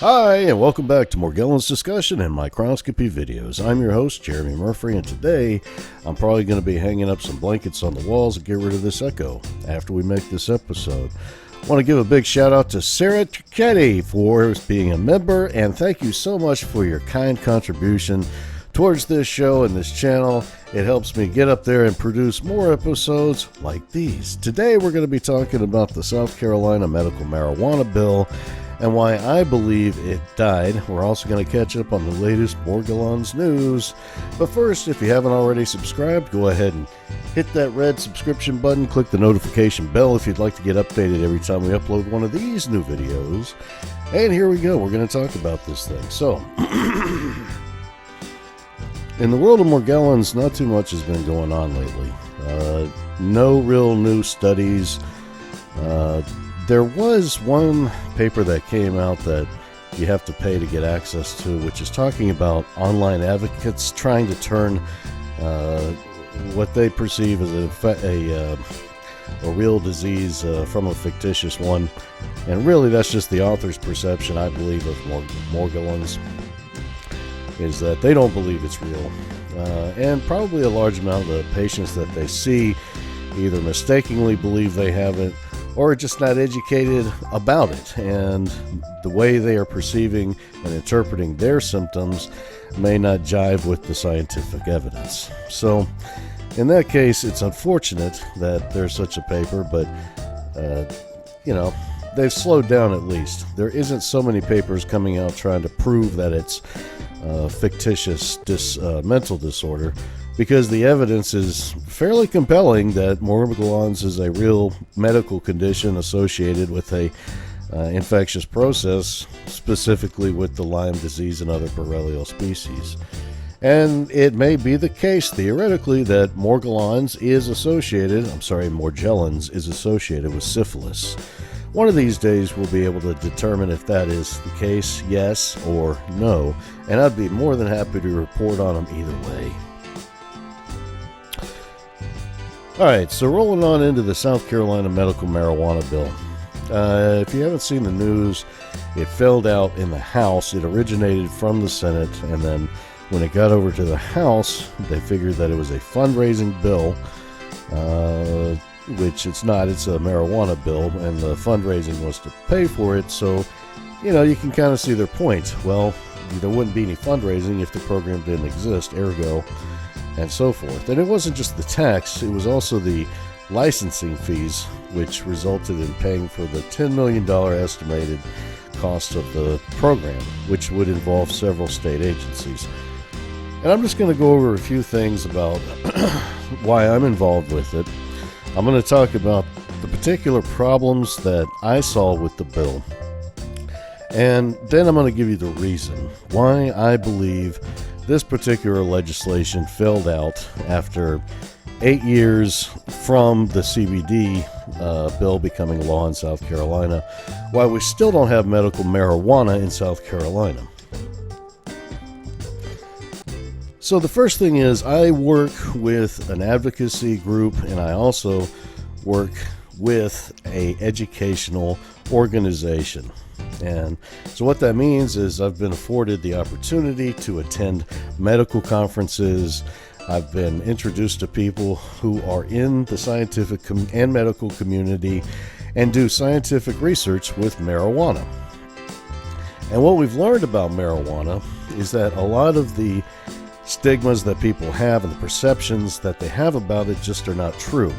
Hi, and welcome back to Morgellons discussion and microscopy videos. I'm your host, Jeremy Murphy, and today I'm probably going to be hanging up some blankets on the walls and get rid of this echo after we make this episode. I want to give a big shout out to Spirochete for being a member, and thank you so much for your kind contribution towards this show and this channel. It helps me get up there and produce more episodes like these. Today we're going to be talking about the South Carolina medical marijuana bill and why I believe it died. We're also going to catch up on the latest Morgellons news. But first, if you haven't already subscribed, go ahead and hit that red subscription button. Click the notification bell if you'd like to get updated every time we upload one of these new videos. And here we go. We're going to talk about this thing. So, in the world of Morgellons, not too much has been going on lately. No real new studies. There was one paper that came out that you have to pay to get access to, which is talking about online advocates trying to turn what they perceive as a real disease from a fictitious one. And really, that's just the author's perception, I believe, of Morgellons, is that they don't believe it's real. And probably a large amount of the patients that they see either mistakenly believe they have it or just not educated about it, and the way they are perceiving and interpreting their symptoms may not jive with the scientific evidence. So in that case, it's unfortunate that there's such a paper, but they've slowed down at least. There isn't so many papers coming out trying to prove that it's fictitious mental disorder, because the evidence is fairly compelling that Morgellons is a real medical condition associated with a infectious process, specifically with the Lyme disease and other Borrelia species. And it may be the case, theoretically, that Morgellons is associated with syphilis. One of these days we'll be able to determine if that is the case, yes or no, and I'd be more than happy to report on them either way. Alright, so rolling on into the South Carolina medical marijuana bill. If you haven't seen the news, it failed out in the House. It originated from the Senate, and then when it got over to the House, they figured that it was a fundraising bill, which it's not. It's a marijuana bill, and the fundraising was to pay for it, so, you can kind of see their point. Well, there wouldn't be any fundraising if the program didn't exist, ergo, and so forth. And it wasn't just the tax, it was also the licensing fees, which resulted in paying for the $10 million estimated cost of the program, which would involve several state agencies. And I'm just going to go over a few things about why I'm involved with it. I'm going to talk about the particular problems that I saw with the bill, and then I'm going to give you the reason why I believe this particular legislation failed out after 8 years from the CBD bill becoming law in South Carolina, why we still don't have medical marijuana in South Carolina. So the first thing is, I work with an advocacy group, and I also work with an educational organization. And so what that means is I've been afforded the opportunity to attend medical conferences. I've been introduced to people who are in the scientific and medical community and do scientific research with marijuana. And what we've learned about marijuana is that a lot of the stigmas that people have and the perceptions that they have about it just are not true.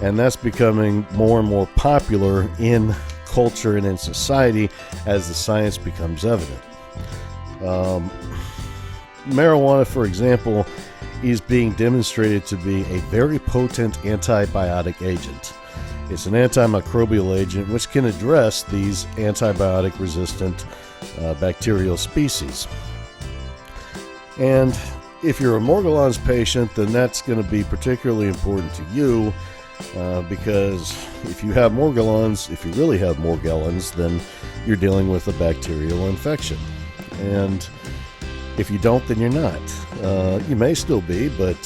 And that's becoming more and more popular in culture and in society as the science becomes evident. Marijuana, for example, is being demonstrated to be a very potent antibiotic agent. It's an antimicrobial agent which can address these antibiotic-resistant bacterial species. And if you're a Morgellons patient, then that's going to be particularly important to you, because if you have Morgellons, if you really have Morgellons, then you're dealing with a bacterial infection. And if you don't, then you're not. You may still be, but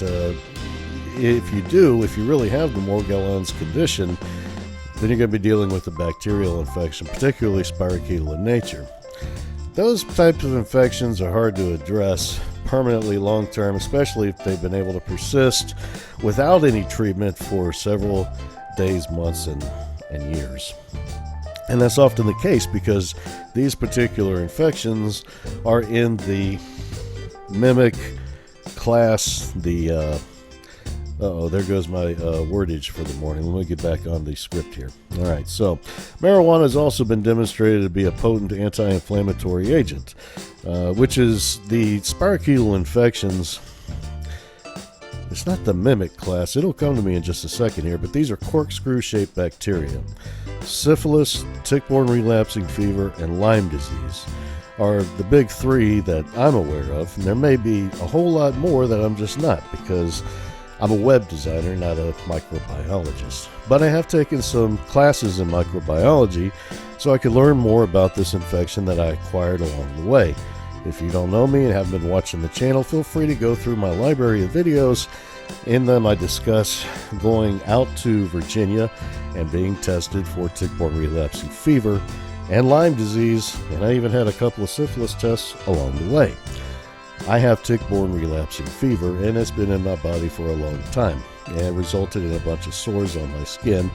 if you do, if you really have the Morgellons condition, then you're going to be dealing with a bacterial infection, particularly spirochetal in nature. Those types of infections are hard to address permanently long term, especially if they've been able to persist without any treatment for several days, months, and years. And that's often the case because these particular infections are in the mimic class, there goes my wordage for the morning. Let me get back on the script here. All right, so marijuana has also been demonstrated to be a potent anti-inflammatory agent, which is the spirochetal infections. It's not the mimic class. It'll come to me in just a second here, but these are corkscrew-shaped bacteria. Syphilis, tick-borne relapsing fever, and Lyme disease are the big three that I'm aware of. And there may be a whole lot more that I'm just not, because I'm a web designer, not a microbiologist. But I have taken some classes in microbiology so I could learn more about this infection that I acquired along the way. If you don't know me and haven't been watching the channel, feel free to go through my library of videos. In them, I discuss going out to Virginia and being tested for tick-borne relapsing fever and Lyme disease, and I even had a couple of syphilis tests along the way. I have tick-borne relapsing fever, and it's been in my body for a long time, and it resulted in a bunch of sores on my skin,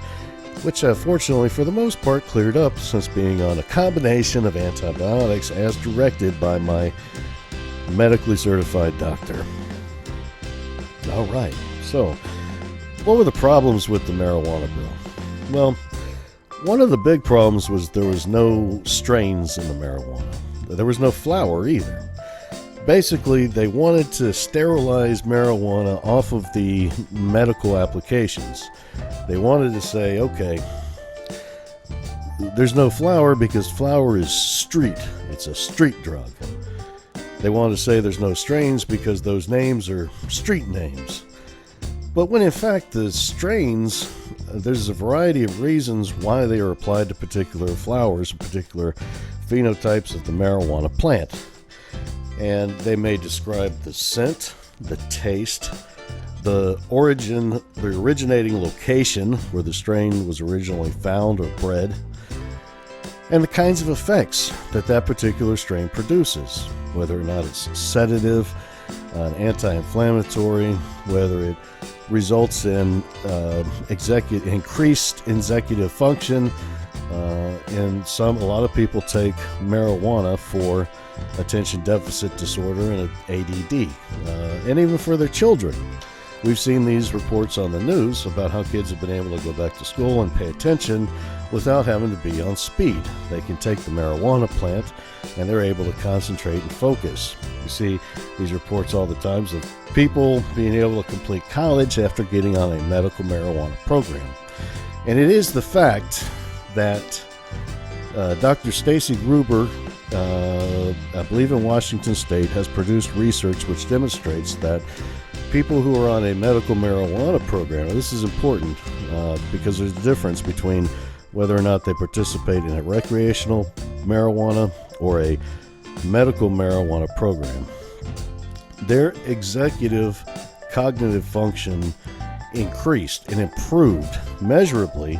which have fortunately for the most part cleared up since being on a combination of antibiotics as directed by my medically certified doctor. All right, so what were the problems with the marijuana bill? Well, one of the big problems was there was no strains in the marijuana. There was no flower either. Basically, they wanted to sterilize marijuana off of the medical applications. They wanted to say, okay, there's no flower because flower is street. It's a street drug. They wanted to say there's no strains because those names are street names. But when in fact the strains, there's a variety of reasons why they are applied to particular flowers, particular phenotypes of the marijuana plant. And they may describe the scent, the taste, the origin, the originating location where the strain was originally found or bred, and the kinds of effects that that particular strain produces, whether or not it's sedative, an anti-inflammatory, whether it results in increased executive function. And a lot of people take marijuana for attention deficit disorder and ADD, and even for their children. We've seen these reports on the news about how kids have been able to go back to school and pay attention without having to be on speed. They can take the marijuana plant and they're able to concentrate and focus. You see these reports all the time of people being able to complete college after getting on a medical marijuana program. And it is the fact that Dr. Stacy Gruber, I believe in Washington State, has produced research which demonstrates that people who are on a medical marijuana program, and this is important because there's a difference between whether or not they participate in a recreational marijuana or a medical marijuana program. Their executive cognitive function increased and improved measurably,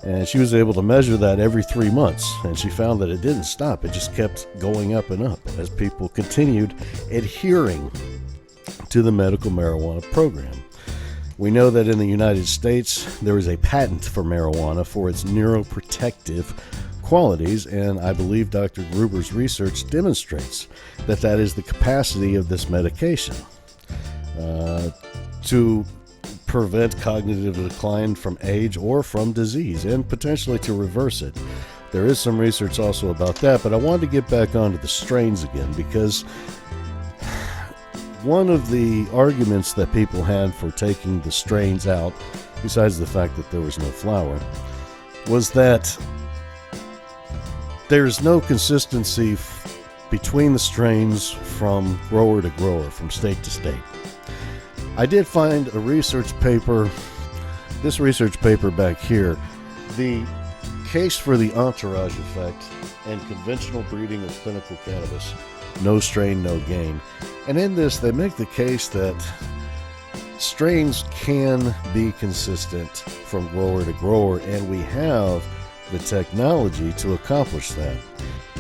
and she was able to measure that every 3 months, and she found that it didn't stop. It just kept going up and up as people continued adhering to the medical marijuana program. We know that in the United States there is a patent for marijuana for its neuroprotective qualities, and I believe Dr. Gruber's research demonstrates that that is the capacity of this medication to prevent cognitive decline from age or from disease, and potentially to reverse it. There is some research also about that, but I wanted to get back onto the strains again, because one of the arguments that people had for taking the strains out, besides the fact that there was no flower, was that there's no consistency between the strains from grower to grower, from state to state. I did find a research paper, this research paper back here, the case for the Entourage effect and conventional breeding of clinical cannabis, no strain, no gain. And in this, they make the case that strains can be consistent from grower to grower, and we have the technology to accomplish that.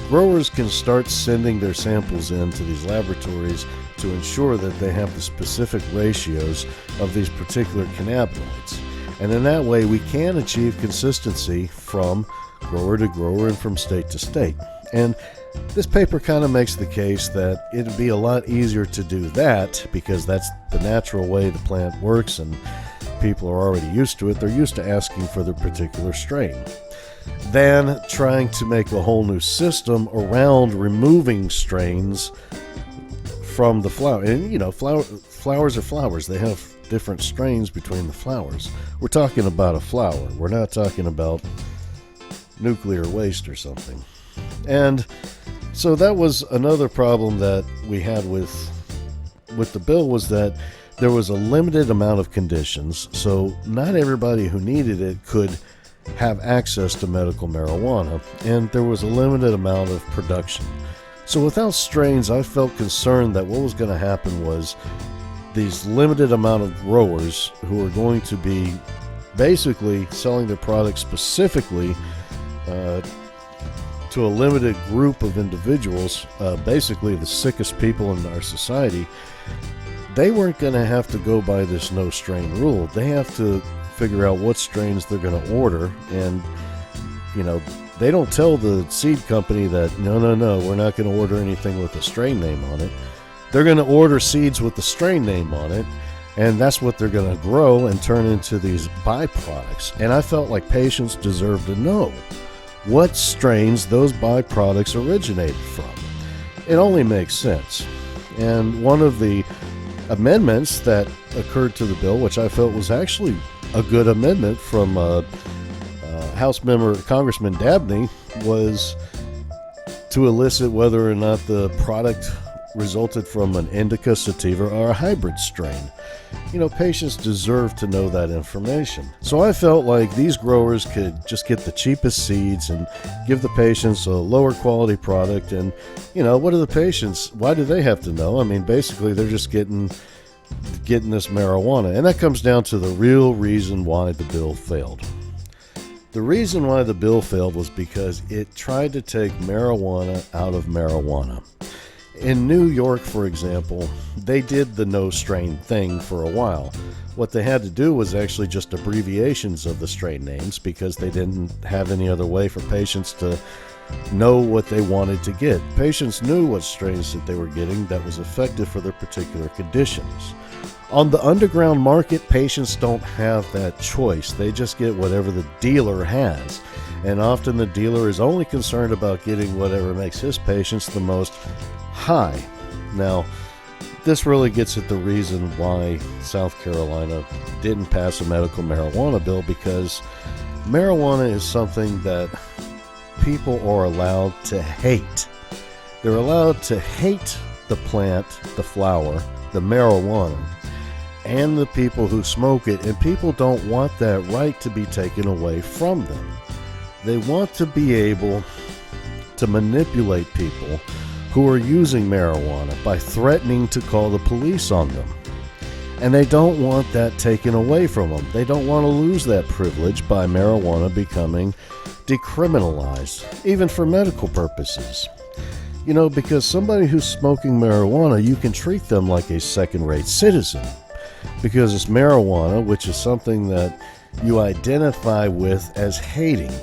growers can start sending their samples into these laboratories to ensure that they have the specific ratios of these particular cannabinoids. And in that way, we can achieve consistency from grower to grower and from state to state. And this paper kind of makes the case that it'd be a lot easier to do that because that's the natural way the plant works and people are already used to it. They're used to asking for their particular strain, than trying to make a whole new system around removing strains from the flower. And you know, flowers are flowers. They have different strains between the flowers. We're talking about a flower. We're not talking about nuclear waste or something. And so that was another problem that we had with the bill, was that there was a limited amount of conditions, so not everybody who needed it could have access to medical marijuana, and there was a limited amount of production. So without strains, I felt concerned that what was going to happen was these limited amount of growers who are going to be basically selling their products specifically to a limited group of individuals, basically the sickest people in our society. They weren't going to have to go by this no strain rule. They have to figure out what strains they're going to order, and you know, they don't tell the seed company that no, we're not going to order anything with a strain name on it. They're going to order seeds with the strain name on it, and that's what they're going to grow and turn into these byproducts. And I felt like patients deserved to know what strains those byproducts originated from. It only makes sense. And one of the amendments that occurred to the bill, which I felt was actually a good amendment from House member Congressman Dabney, was to elicit whether or not the product resulted from an indica, sativa, or a hybrid strain. You know, patients deserve to know that information. So I felt like these growers could just get the cheapest seeds and give the patients a lower quality product. And, you know, what are the patients? Why do they have to know? I mean, basically, they're just getting this marijuana. And that comes down to the real reason why the bill failed. The reason why the bill failed was because it tried to take marijuana out of marijuana. In New York, for example, they did the no strain thing for a while. What they had to do was actually just abbreviations of the strain names because they didn't have any other way for patients to know what they wanted to get. Patients knew what strains that they were getting that was effective for their particular conditions. On the underground market, patients don't have that choice. They just get whatever the dealer has. And often the dealer is only concerned about getting whatever makes his patients the most high. Now, this really gets at the reason why South Carolina didn't pass a medical marijuana bill, because marijuana is something that people are allowed to hate. They're allowed to hate the plant, the flower, the marijuana, and the people who smoke it, and people don't want that right to be taken away from them. They want to be able to manipulate people who are using marijuana by threatening to call the police on them. And they don't want that taken away from them. They don't want to lose that privilege by marijuana becoming decriminalized, even for medical purposes. You know, because somebody who's smoking marijuana, you can treat them like a second-rate citizen, because it's marijuana, which is something that you identify with as hating.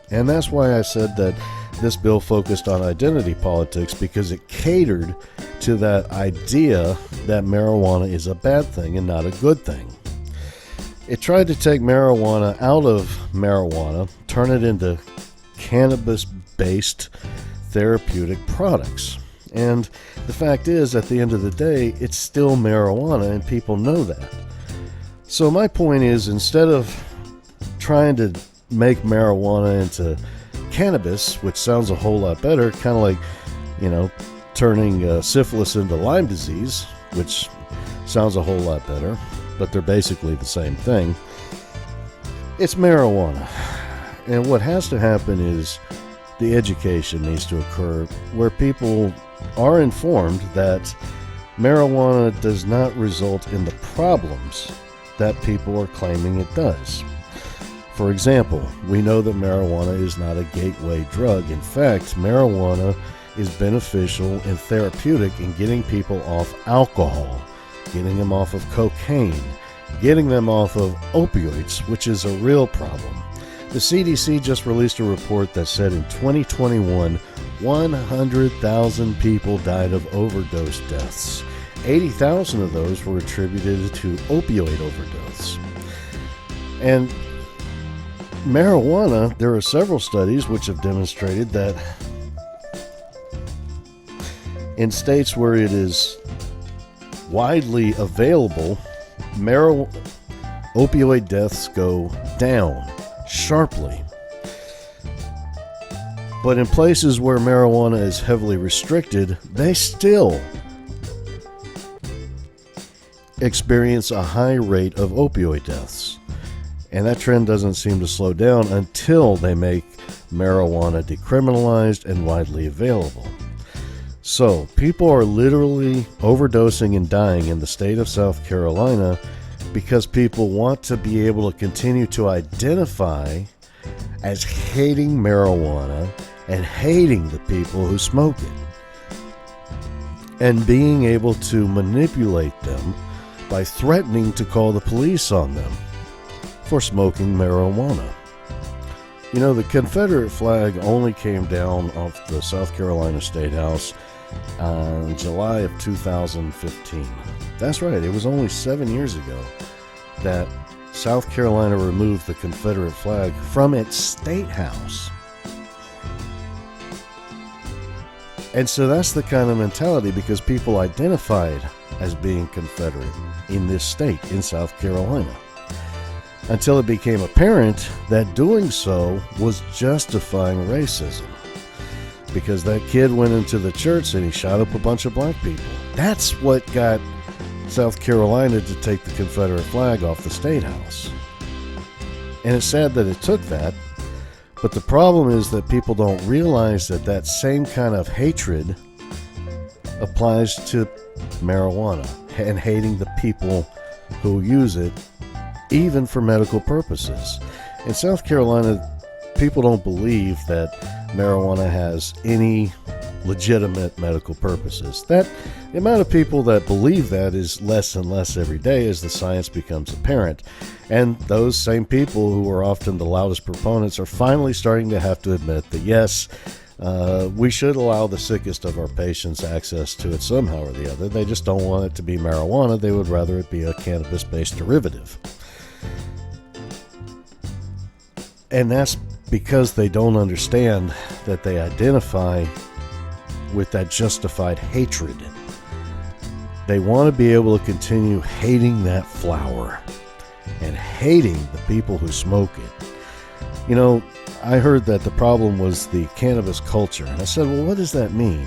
And that's why I said that this bill focused on identity politics, because it catered to that idea that marijuana is a bad thing and not a good thing. It tried to take marijuana out of marijuana, turn it into cannabis-based therapeutic products. And the fact is, at the end of the day, it's still marijuana, and people know that. So my point is, instead of trying to make marijuana into cannabis, which sounds a whole lot better, kind of like, you know, turning syphilis into Lyme disease, which sounds a whole lot better, but they're basically the same thing. It's marijuana. And what has to happen is the education needs to occur where people are informed that marijuana does not result in the problems that people are claiming it does. For example, we know that marijuana is not a gateway drug. In fact, marijuana is beneficial and therapeutic in getting people off alcohol, getting them off of cocaine, getting them off of opioids, which is a real problem. The CDC just released a report that said in 2021, 100,000 people died of overdose deaths. 80,000 of those were attributed to opioid overdose. And marijuana, there are several studies which have demonstrated that in states where it is widely available, opioid deaths go down sharply. But in places where marijuana is heavily restricted, they still experience a high rate of opioid deaths. And that trend doesn't seem to slow down until they make marijuana decriminalized and widely available. So, people are literally overdosing and dying in the state of South Carolina because people want to be able to continue to identify as hating marijuana and hating the people who smoke it, and being able to manipulate them by threatening to call the police on them for smoking marijuana. You know, the Confederate flag only came down off the South Carolina State House in July of 2015. That's right, it was only 7 years ago that South Carolina removed the Confederate flag from its state house. And so that's the kind of mentality, because people identified as being Confederate in this state, in South Carolina, until it became apparent that doing so was justifying racism. Because that kid went into the church and he shot up a bunch of black people. That's what got South Carolina to take the Confederate flag off the State House. And it's sad that it took that, but the problem is that people don't realize that that same kind of hatred applies to marijuana and hating the people who use it, even for medical purposes. In South Carolina, people don't believe that marijuana has any legitimate medical purposes. That the amount of people that believe that is less and less every day as the science becomes apparent. And those same people who are often the loudest proponents are finally starting to have to admit that yes, we should allow the sickest of our patients access to it somehow or the other. They just don't want it to be marijuana. They would rather it be a cannabis-based derivative. And that's because they don't understand that they identify with that justified hatred. They want to be able to continue hating that flower and hating the people who smoke it. You know, I heard that the problem was the cannabis culture. And I said, well, what does that mean?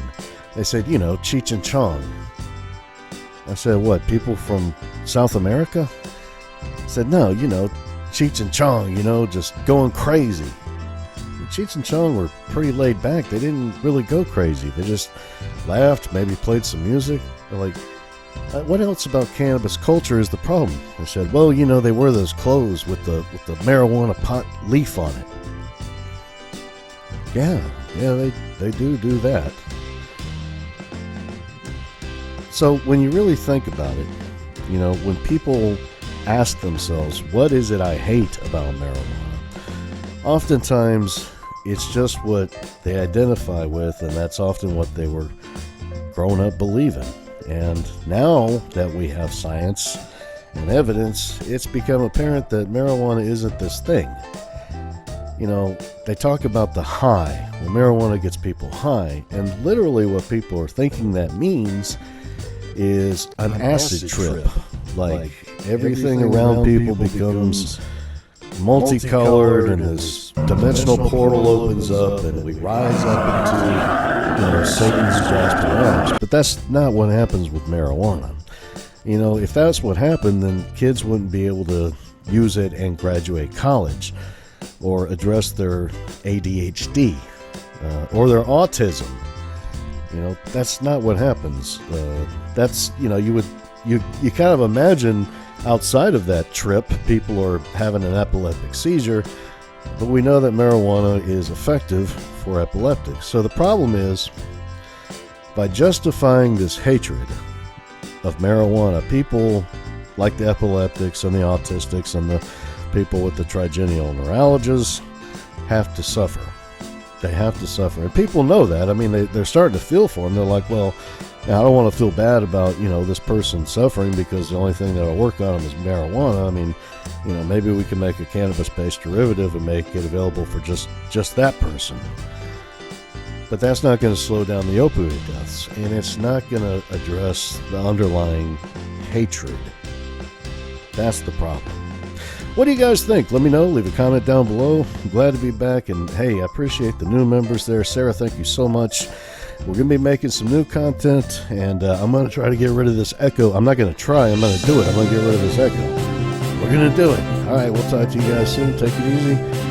They said, you know, Cheech and Chong. I said, what, people from South America? I said, no, you know, Cheech and Chong, you know, just going crazy. Cheech and Chong were pretty laid back. They didn't really go crazy. They just laughed, maybe played some music. They're like, what else about cannabis culture is the problem? I said, well, you know, they wear those clothes with the marijuana pot leaf on it. Yeah, they do that. So when you really think about it, you know, when people ask themselves, what is it I hate about marijuana? Oftentimes, it's just what they identify with, and that's often what they were grown up believing. And now that we have science and evidence, it's become apparent that marijuana isn't this thing. You know, they talk about the high. Well, marijuana gets people high, and literally what people are thinking that means is an acid trip. Like everything around people becomes multicolored, and this dimensional portal opens up, and we rise up into, you know, Satan's jasper realms. But that's not what happens with marijuana. You know, if that's what happened, then kids wouldn't be able to use it and graduate college, or address their ADHD, or their autism. You know, that's not what happens. That's, you know, you kind of imagine outside of that trip, people are having an epileptic seizure, but we know that marijuana is effective for epileptics. So the problem is, by justifying this hatred of marijuana, people like the epileptics and the autistics and the people with the trigeminal neuralgias have to suffer. They have to suffer. And people know that. I mean, they're starting to feel for them. They're like, well, I don't want to feel bad about, this person suffering because the only thing that'll work on them is marijuana. I mean, maybe we can make a cannabis-based derivative and make it available for just that person. But that's not going to slow down the opioid deaths, and it's not going to address the underlying hatred. That's the problem. What do you guys think? Let me know. Leave a comment down below. I'm glad to be back, and hey, I appreciate the new members there. Sarah, thank you so much. We're going to be making some new content, and I'm going to try to get rid of this echo. I'm not going to try. I'm going to do it. I'm going to get rid of this echo. We're going to do it. All right, we'll talk to you guys soon. Take it easy.